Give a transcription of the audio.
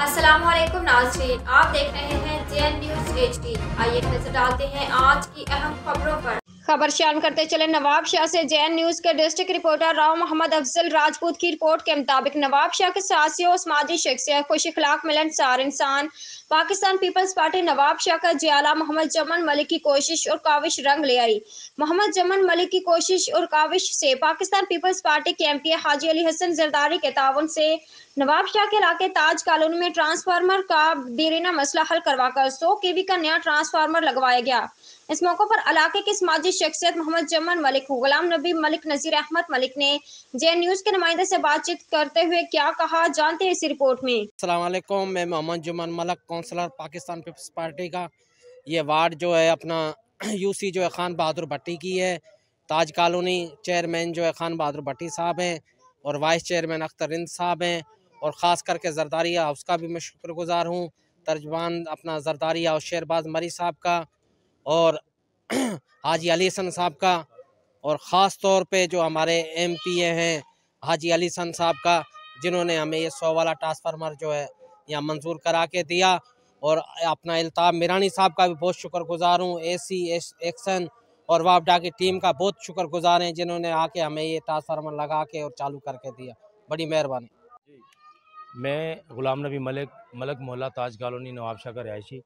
अस्सलामुअलैकुम नाज़रीन, आप देख रहे हैं जेएन न्यूज़ HD। आइए नजर डालते हैं आज की अहम खबरों पर। खबर शामिल करते चले नवाब शाह से। जेएन न्यूज़ के डिस्ट्रिक्ट रिपोर्टर राव मोहम्मद अफजल राजपूत की रिपोर्ट के मुताबिक नवाब शाह के सियासी और समाजी शख्सियत, खुश अखलाक, मिलनसार इंसान, पाकिस्तान पीपल्स पार्टी नवाब शाह का जियाला मोहम्मद जमन मलिक की कोशिश और काविश रंग ले आई। मोहम्मद जमन मलिक की कोशिश और काविश से पाकिस्तान पीपल्स पार्टी के MP हाजी अली हसन जरदारी के ताउन से नवाब शाह के इलाके ताज कॉलोनी में ट्रांसफार्मर का देरीना मसला हल करवाकर 100 kV का नया ट्रांसफार्मर लगवाया गया। इस मौके पर इलाके की समाजी शख्सियत मोहम्मद जमन मलिक, गुलाम नबी मलिक, नजीर अहमद मलिक ने जेएन न्यूज़ के नुमाइंदे से बातचीत करते हुए क्या कहा, जानते हैं इस रिपोर्ट में। अस्सलाम वालेकुम, मैं मोहम्मद जमन मलिक, काउंसलर पाकिस्तान पीपल्स पार्टी का। ये वार्ड जो है अपना यूसी जो है खान बहादुर भट्टी की है। ताज कॉलोनी चेयरमैन जो है खान बहादुर भट्टी साहब हैं और वाइस चेयरमैन अख्तर रिंद साहब हैं, और ख़ास करके जरदारिया हाउस का भी मैं शुक्रगुजार हूँ, तर्जमान अपना जरदारिया और शेरबाज मरी साहब का और हाजी अली हसन साहब का, और ख़ास तौर पे जो हमारे MP हैं हाजी अली हसन साहब का, जिन्होंने हमें ये 100 वाला ट्रांसफार्मर जो है यहाँ मंजूर करा के दिया। और अपना इल्ताब मिरानी साहब का भी बहुत शुक्रगुजार हूँ, AC एक्शन और वापडा की टीम का बहुत शुक्रगुजार हैं, जिन्होंने आके हमें ये ट्रांसफार्मर लगा के और चालू करके दिया। बड़ी मेहरबानी। मैं गुलाम नबी मलिक मोहल्ला ताज कॉलोनी नवाब शाह का रहायशी।